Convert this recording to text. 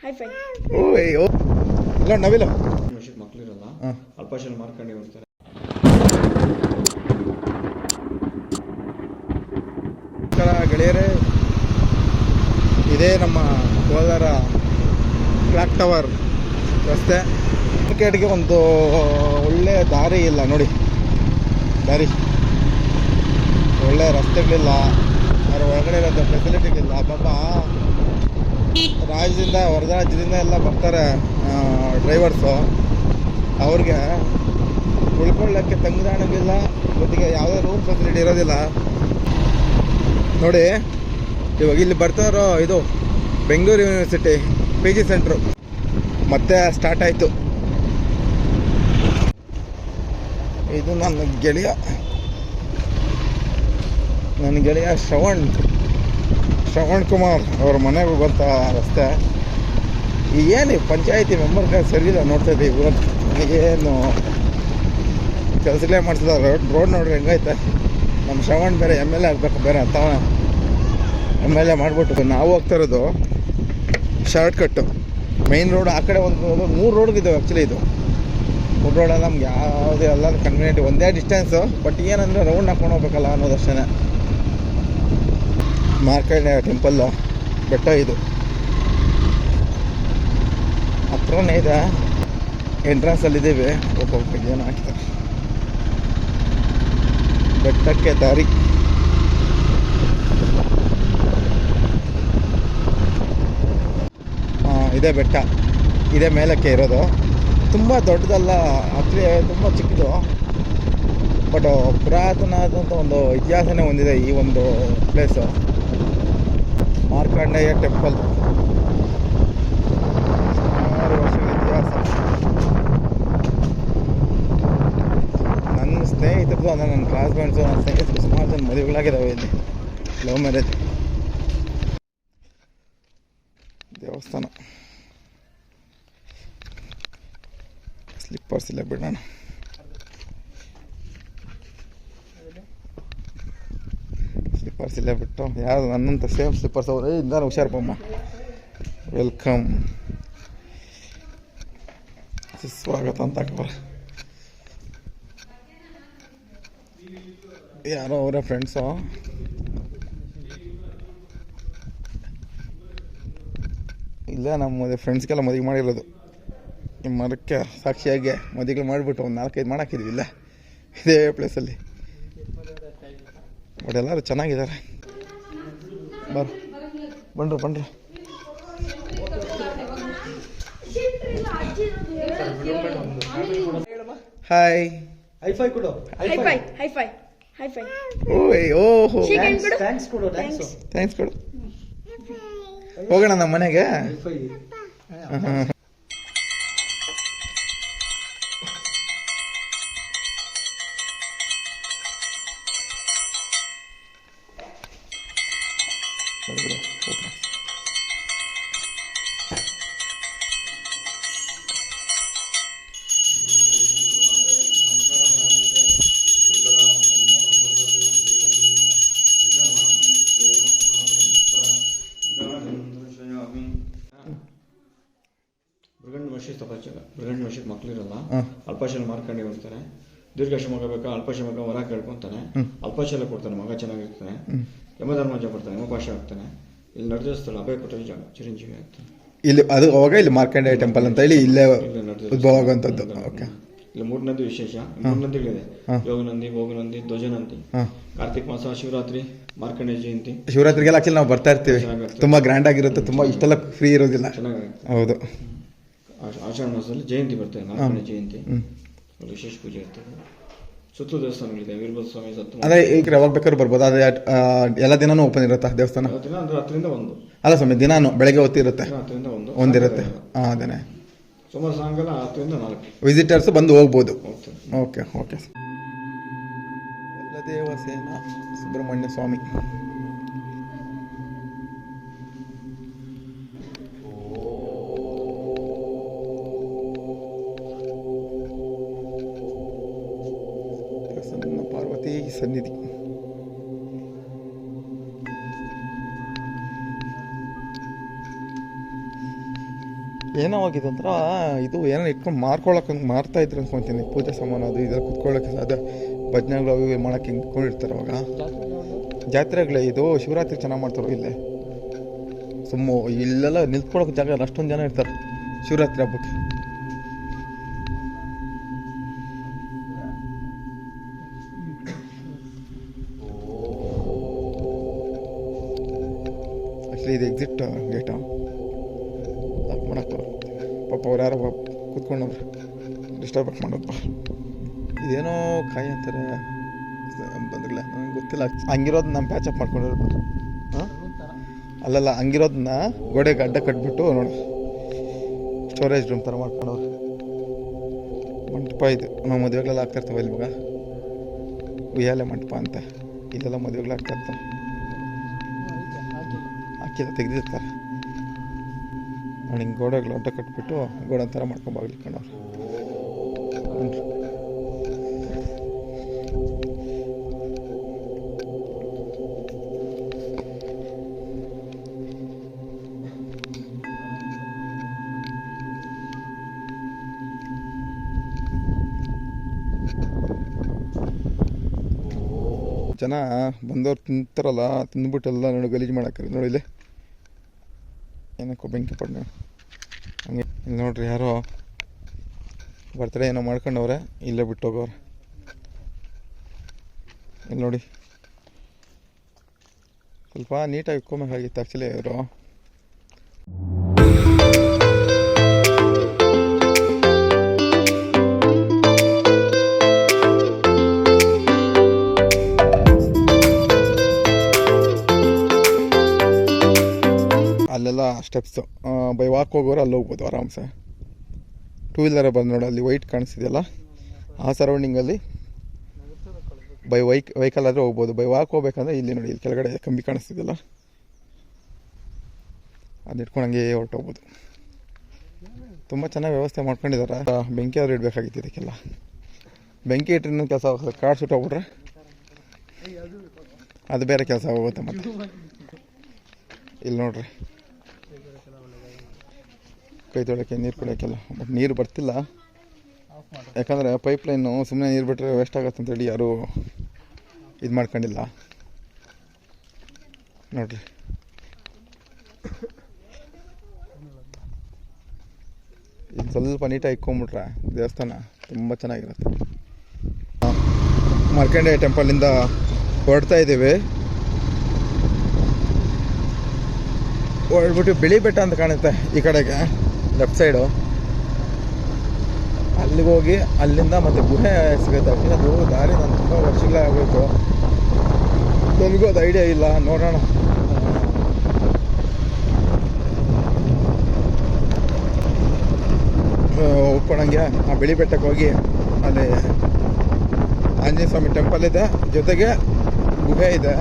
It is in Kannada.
High fi. ಓಯ್ ಓ ಇಲ್ಲ ನವಿಲು ಮಕ್ಕಳಿರಲ್ಲ, ಅಲ್ಪಾಶಲ್ಲಿ ಮಾರ್ಕೊಂಡು ಹೋಗ್ತಾರೆ. ಗೆಳೆಯರೇ, ಇದೇ ನಮ್ಮ ಕೋಲಾರ ಕ್ಲಾಕ್ ಟವರ್ ರಸ್ತೆ. ಕ್ರಿಕೆಟ್ಗೆ ಒಂದು ಒಳ್ಳೆ ದಾರಿ ಇಲ್ಲ ನೋಡಿ, ದಾರಿ ಒಳ್ಳೆ ರಸ್ತೆಗಳಿಲ್ಲ, ಅದರ ಒಳಗಡೆ ಇರೋಂಥ ಫೆಸಿಲಿಟಿಗಳಿಲ್ಲ. ಪಾಪ ರಾಜ್ಯದಿಂದ ಹೊರ ರಾಜ್ಯದಿಂದ ಎಲ್ಲ ಬರ್ತಾರೆ ಡ್ರೈವರ್ಸು, ಅವ್ರಿಗೆ ಉಳ್ಕೊಳ್ಳೋಕ್ಕೆ ತಂಗುದಾಣಗಿಲ್ಲ, ಜೊತೆಗೆ ಯಾವುದೇ ರೂಮ್ ಫೆಸಿಲಿಟಿ ಇರೋದಿಲ್ಲ ನೋಡಿ. ಇವಾಗ ಇಲ್ಲಿ ಬರ್ತಾರೋ ಇದು ಬೆಂಗಳೂರು ಯೂನಿವರ್ಸಿಟಿ PG ಸೆಂಟ್ರು ಮತ್ತೆ ಸ್ಟಾರ್ಟ್ ಆಯಿತು. ಇದು ನನ್ನ ಗೆಳೆಯ ಶ್ರವಣ್ ಕುಮಾರ್ ಅವ್ರ ಮನೆಗೆ ಹೋಗುವಂಥ ರಸ್ತೆ. ಏನು ಪಂಚಾಯಿತಿ ಮೆಂಬರ್ಗೆ ಸರಿಯಿಲ್ಲ ನೋಡ್ತಾ ಇದ್ದೀವಿ. ಏನು ಕೆಲಸಗಳೇ ಮಾಡ್ತಿದ್ದಾರೆ. ರೋಡ್ ನೋಡ್ರಿ ಹೆಂಗೈತೆ. ನಮ್ಮ ಶ್ರವಣ್ ಬೇರೆ MLA ಆಗಬೇಕು, ಬೇರೆ ಅಂತವ MLA ಮಾಡಿಬಿಟ್ಟು ನಾವು ಹೋಗ್ತಾ ಇರೋದು ಶಾರ್ಟ್ ಕಟ್ಟು. ಮೈನ್ ರೋಡ್ ಆ ಕಡೆ ಒಂದು 3 ರೋಡ್ಗಿದ್ದಾವೆ ಆ್ಯಕ್ಚುಲಿ. ಇದು 3 ರೋಡಲ್ಲಿ ನಮ್ಗೆ ಯಾವುದೇ ಎಲ್ಲ ಕನ್ವೀನಿಯಂಟ್ ಒಂದೇ ಡಿಸ್ಟೆನ್ಸು, ಬಟ್ ಏನಂದರೆ ರೌಂಡ್ ಹಾಕೊಂಡು ಹೋಗ್ಬೇಕಲ್ಲ ಅನ್ನೋದಷ್ಟೇ. ಮಾರ್ಕಂಡೇಯ ಟೆಂಪಲ್ಲು ಬೆಟ್ಟ ಇದು ಹತ್ರನೇ ಇದೆ. ಎಂಟ್ರೆನ್ಸಲ್ಲಿದ್ದೀವಿ. ಒಬ್ಬೊಬ್ಬ ಏನು ಹಾಕ್ತಾರೆ. ಬೆಟ್ಟಕ್ಕೆ ದಾರಿ. ಇದೇ ಬೆಟ್ಟ, ಇದೇ ಮೇಲಕ್ಕೆ ಇರೋದು. ತುಂಬ ದೊಡ್ಡದಲ್ಲ ಆ್ಯಕ್ಚುಲಿ, ತುಂಬ ಚಿಕ್ಕದು. ಬಟ್ ಪುರಾತನವಾದಂಥ ಒಂದು ಇತಿಹಾಸನೇ ಹೊಂದಿದೆ ಈ ಒಂದು ಪ್ಲೇಸು, ಮಾರ್ಕಂಡೇಯ ಟೆಂಪಲ್. ಸುಮಾರು ವರ್ಷಗಳ ಇತಿಹಾಸ. ನನ್ನ ಸ್ನೇಹಿತರದು ಅಂದರೆ ನನ್ನ ಕ್ಲಾಸ್ಮೇಟ್ಸು, ನನ್ನ ಸ್ನೇಹಿತರು ಸುಮಾರು ಜನ ಮದುವೆಗಳಾಗಿದ್ದಾವೆ ಇಲ್ಲಿ, ಲವ್ ಮ್ಯಾರೇಜ್. ದೇವಸ್ಥಾನ. ಸ್ಲಿಪ್ಪರ್ಸ್ ಇಲ್ಲ ಬಿಡೋಣ. ಸ್ಲಿಪ್ಪರ್ಸ್ ಇಲ್ಲೇ ಬಿಟ್ಟು ಯಾರು ನನ್ನಂತ ಸೇಮ್ ಸ್ಲಿಪ್ಪರ್ಸ್ ಅವರು ಇಂದ ಹುಷಾರಪ್ಪಮ್ಮ. ವೆಲ್ಕಮ್, ಸ್ವಾಗತ ಅಂತ ಹಾಕಬಾರ. ಯಾರೋ ಅವರ ಫ್ರೆಂಡ್ಸು. ಇಲ್ಲ ನಮ್ಮ ಫ್ರೆಂಡ್ಸ್ಗೆಲ್ಲ ಮದುವೆ ಮಾಡಿರೋದು. ಈ ಮರಕ್ಕೆ ಸಾಕ್ಷಿಯಾಗಿ ಮದುವೆಗಳು ಮಾಡಿಬಿಟ್ಟು ಒಂದು 4-5 ಮಾಡಾಕಿದ್ವಿ ಇಲ್ಲ ಇದೇ ಪ್ಲೇಸಲ್ಲಿ. ಬಟ್ ಎಲ್ಲರೂ ಚೆನ್ನಾಗಿದ್ದಾರೆ. ಬನ್ರಿ. ಹಾಯ್. ಹೈಫೈ ಕೊಡು. Hi fi. ಓಯ್ ಓಹೋ, ಥ್ಯಾಂಕ್ಸ್ ಕೊಡು. ಹೋಗೋಣ ನಮ್ಮ ಮನೆಗೆ. ಬೃಹನ್ಮಶಿ ಮಕ್ಕಳಿರಲ್ಲ, ಅಲ್ಪಾಶಲ್ಲಿ ಮಾರ್ಕೊಂಡು ಹೋಗ್ತಾರೆ. ದೀರ್ಘಾಶ ಮಗ ಬೇಕಾ, ಅಲ್ಪಾಶ ಮಗ ಹೊರ ಕೇಳ್ಕೊತಾನೆ, ಅಲ್ಪಾಶಲ್ಲ ಕೊಡ್ತಾನೆ, ಮಗ ಚೆನ್ನಾಗಿರ್ತಾನೆ. ಯಮಧರ್ಮಜ ಬರ್ತಾನೆ, ಯಮಪಾಶ ಆಗ್ತಾನೆ. ಇಲ್ಲಿ ನಡೆದಿಸ್ತಲ್ಲ ಅಭಯ ಕೊಟ್ಟ ಜಾಗ ಚಿರಂಜೀವಿ ಆಗ್ತಾನೆ. ಇಲ್ಲಿ ಅದು ಅವಾಗ ಇಲ್ಲಿ ಮಾರ್ಕಂಡೇಯ ಟೆಂಪಲ್ ಅಂತ ಹೇಳಿ ಇಲ್ಲೇ ಉದ್ಭವ ಆಗುವಂಥದ್ದು. ಓಕೆ. ಇಲ್ಲಿ 3 ನದಿ ವಿಶೇಷ. 3 ನದಿಗಳಿದೆ: ಯೋಗನಂದಿ, ಭೋಗನಂದಿ, ಧ್ವಜನಂದಿ. ಕಾರ್ತಿಕ್ ಮಾಸ, ಶಿವರಾತ್ರಿ, ಮಾರ್ಕಂಡೇಯ ಜಯಂತಿ. ಶಿವರಾತ್ರಿಗೆಲ್ಲ ಆಕ್ಚುಲಿ ನಾವು ಬರ್ತಾ ಇರ್ತೀವಿ. ತುಂಬಾ ಗ್ರ್ಯಾಂಡ್ ಆಗಿರುತ್ತೆ. ತುಂಬಾ ಇಷ್ಟೆಲ್ಲ ಫ್ರೀ ಇರೋದಿಲ್ಲ. ಚೆನ್ನಾಗಿರುತ್ತೆ. ಹೌದು. ಆಷಾಢ ಮಾಸದಲ್ಲಿ ಜಯಂತಿ ಬರ್ತದೆ, ಮಾರ್ಕಂಡೇಯ ಜಯಂತಿ. ವಿಶೇಷ ಪೂಜೆ ಇರ್ತದೆ. ಸುತ್ತಲೂ ದೇವಸ್ಥಾನಗಳಿದೆ. ವೀರಭದ್ರ ಸ್ವಾಮಿ ಸತ್ತು. ಅದೇ ಈಗ ಯಾವಾಗ ಬೇಕಾದ್ರೂ ಬರ್ಬೋದು. ಅದೇ ಎಲ್ಲ ದಿನಾನೂ ಓಪನ್ ಇರುತ್ತಾ ದೇವಸ್ಥಾನ? ದಿನ ಅಂದ್ರೆ 10ರಿಂದ 1. ಅಲ್ಲ ಸ್ವಾಮಿ, ದಿನಾನು ಬೆಳಗ್ಗೆ ಹೊತ್ತಿರುತ್ತೆ. 10ರಿಂದ 1 ಒಂದಿರುತ್ತೆ. ಅದೇನೆ. ಸುಮಾರು ಸಾಯಂಕಾಲ 10ರಿಂದ 4 ವಿಸಿಟರ್ಸ್ ಬಂದು ಹೋಗ್ಬೋದು. ಓಕೆ. ಎಲ್ಲ ದೇವಸೇನ ಸುಬ್ರಹ್ಮಣ್ಯ ಸ್ವಾಮಿ. ಪಾರ್ವತಿ ಸನ್ನಿಧಿ. ಏನೋ ಆಗಿದೆ ಒಂಥರ ಇದು ಏನೋ ಇಟ್ಕೊಂಡು ಮಾರ್ಕೊಳಕ್ಕೆ ಮಾರ್ತಾ ಇದ್ರು ಅನ್ಕೊತೀನಿ. ಪೂಜೆ ಸಾಮಾನು ಅದು ಇದೆಲ್ಲ ಕುತ್ಕೊಳ್ಳೋಕೆ ಅದೇ ಭಜನೆಗಳು ಅವು ಇವು ಮಾಡೋಕ್ಕೆ ಹಿಂಗೆ ಇಟ್ಕೊಂಡಿರ್ತಾರೆ ಅವಾಗ. ಜಾತ್ರೆಗಳೇ ಇದು ಶಿವರಾತ್ರಿ ಚೆನ್ನಾಗಿ ಮಾಡ್ತಾರೆ ಇಲ್ಲೇ. ಇಲ್ಲೆಲ್ಲ ನಿಂತ್ಕೊಳ್ಳೋಕೆ ಜಾಗ ಇಲ್ಲ, ಅಷ್ಟೊಂದು ಜನ ಇರ್ತಾರೆ ಶಿವರಾತ್ರಿ ಹಬ್ಬಕ್ಕೆ. ಆ್ಯಕ್ಚುಲಿ ಇದು ಎಕ್ಸಿಟ್ ಗೇಟು ಲಾಕ್ ಮಾಡಕ್ಕೆ ಪಾಪ ಅವ್ರು ಯಾರೋ ಕೂತ್ಕೊಂಡವ್ರೆ, ಡಿಸ್ಟರ್ಬ್ ಮಾಡೋದಪ್ಪ. ಇದೇನೋ ಕಾಯಿ ಅಂತಾರೆ ಬಂದಿಲ್ಲ, ನನಗೆ ಗೊತ್ತಿಲ್ಲ. ಹಂಗಿರೋದು ನಮ್ಮ ಪ್ಯಾಚಪ್ ಮಾಡ್ಕೊಂಡಿರೋದು. ಹಾಂ ಅಲ್ಲಲ್ಲ, ಹಂಗಿರೋದನ್ನ ಗೋಡೆಗೆ ಅಡ್ಡ ಕಟ್ಬಿಟ್ಟು ನೋಡಿ ಸ್ಟೋರೇಜ್ ರೂಮ್ ಥರ ಮಾಡ್ಕೊಂಡವ್ರು. ಮಂಟಪ ಇದು ನಾವು ಮದುವೆಗಳೆಲ್ಲ ಆಗ್ತಾಯಿರ್ತಾವೆ ಇಲ್ಲಿ ಮಗ, ಉಯ್ಯಾಲೆ ಮಂಟಪ ಅಂತ. ಇಲ್ಲೆಲ್ಲ ಮದುವೆಗಳು ಆಗ್ತಾಯಿರ್ತಾವೆ. ಹಾಕಿಲ್ಲ, ತೆಗೆದಿರ್ತಾರೆ. ನಾನು ಹಿಂಗೆ ಗೋಡೆಗಳು ಅಡ್ಡ ಕಟ್ಬಿಟ್ಟು ಗೋಡೆ ಥರ ಮಾಡ್ಕೊಂಬಾಗ್ಲಿಕ್ಕಣ್ಣವ್ರು. ಜನ ಬಂದವ್ರು ತಿಂತಾರಲ್ಲ, ತಿಂದ್ಬಿಟ್ಟೆಲ್ಲ ನೋಡಿ ಗಲೀಜು ಮಾಡಾಕ್ರಿ. ನೋಡಿ ಇಲ್ಲಿ ಏನಕ್ಕೋ ಬೆಂಕಿ ಪಡ್ನೆ ಹಂಗೆ. ಇಲ್ಲಿ ನೋಡ್ರಿ ಯಾರೋ ಬರ್ತಾರೆ ಏನೋ ಮಾಡ್ಕೊಂಡವ್ರೆ, ಇಲ್ಲೇ ಬಿಟ್ಟು ಹೋಗೋರು. ಇಲ್ಲಿ ನೋಡಿ ಸ್ವಲ್ಪ ನೀಟಾಗಿ ಇಟ್ಕೊಬೇಕಾಗಿತ್ತು ಆ್ಯಕ್ಚುಲಿ ಇವರು. ಅಲ್ಲೆಲ್ಲ ಸ್ಟೆಪ್ಸು ಬೈ ವಾಕ್ ಹೋಗೋರು ಅಲ್ಲಿ ಹೋಗ್ಬೋದು ಆರಾಮ್ಸೆ. ಟೂ ವೀಲರ್ ಬಂದು ನೋಡಿ ಅಲ್ಲಿ ವೈಟ್ ಕಾಣಿಸ್ತಿದೆಯಲ್ಲ, ಆ ಸರೌಂಡಿಂಗಲ್ಲಿ ಬೈ ವೆಹಿಕಲ್ ಆದರೆ ಹೋಗ್ಬೋದು. ಬೈ ವಾಕ್ ಹೋಗ್ಬೇಕಂದ್ರೆ ಇಲ್ಲಿ ನೋಡಿ, ಇಲ್ಲಿ ಕೆಳಗಡೆ ಕಂಬಿ ಕಾಣಿಸ್ತಿದೆಯಲ್ಲ, ಅದು ಇಟ್ಕೊಂಡು ಹಂಗೆ ಹೊರಟೋಗ್ಬೋದು. ತುಂಬ ಚೆನ್ನಾಗಿ ವ್ಯವಸ್ಥೆ ಮಾಡ್ಕೊಂಡಿದ್ದಾರೆ. ಬೆಂಕಿ ಆದರೂ ಇಡಬೇಕಾಗಿತ್ತು ಇದಕ್ಕೆಲ್ಲ. ಬೆಂಕಿ ಇಟ್ಟರೆ ಇನ್ನೊಂದು ಕೆಲಸ ಆಗುತ್ತೆ, ಕಾಡು ಸುಟ್ಟೋಗ್ಬಿಟ್ರೆ ಅದು ಬೇರೆ ಕೆಲಸ ಹೋಗುತ್ತೆ. ಮತ್ತು ಇಲ್ಲಿ ನೋಡ್ರಿ ಕೈ ತೊಳಕ್ಕೆ, ನೀರು ಕುಡಿಯೋಕ್ಕೆಲ್ಲ. ಬಟ್ ನೀರು ಬರ್ತಿಲ್ಲ, ಯಾಕಂದರೆ ಪೈಪ್ಲೈನು ಸುಮ್ಮನೆ ನೀರು ಬಿಟ್ಟರೆ ವೇಸ್ಟ್ ಆಗುತ್ತೆ ಅಂತೇಳಿ ಯಾರೂ ಇದು ಮಾಡ್ಕೊಂಡಿಲ್ಲ. ನೋಡ್ರಿ ಇದು ಸ್ವಲ್ಪ ನೀಟಾಗಿ ಇಕ್ಕೊಂಬಿಟ್ರೆ ದೇವಸ್ಥಾನ ತುಂಬ ಚೆನ್ನಾಗಿರುತ್ತೆ. ಮಾರ್ಕಂಡೇಯ ಟೆಂಪಲಿಂದ ಹೊರಡ್ತಾ ಇದ್ದೀವಿ. ಹೊರಡ್ಬಿಟ್ಟು ಬಿಳಿ ಬೆಟ್ಟ ಅಂತ ಕಾಣುತ್ತೆ ಈ ಕಡೆಗೆ, ಲೆಫ್ಟ್ ಸೈಡು. ಅಲ್ಲಿಗೆ ಹೋಗಿ ಅಲ್ಲಿಂದ ಮತ್ತೆ ಗುಹೆ ಸಿಗುತ್ತೆ. ಅದು ದಾರಿ ನಾನು ತುಂಬ ವರ್ಷಗಳೇ ಆಗಬೇಕು, ನನಗೂ ಅದು ಐಡಿಯಾ ಇಲ್ಲ. ನೋಡೋಣ. ಹೋಗ್ಕೊಳಂಗೆ ಆ ಬಿಳಿ ಬೆಟ್ಟಕ್ಕೆ ಹೋಗಿ ಅಲ್ಲಿ ಆಂಜನೇಯ ಸ್ವಾಮಿ ಟೆಂಪಲ್ ಇದೆ, ಜೊತೆಗೆ ಗುಹೆ ಇದೆ.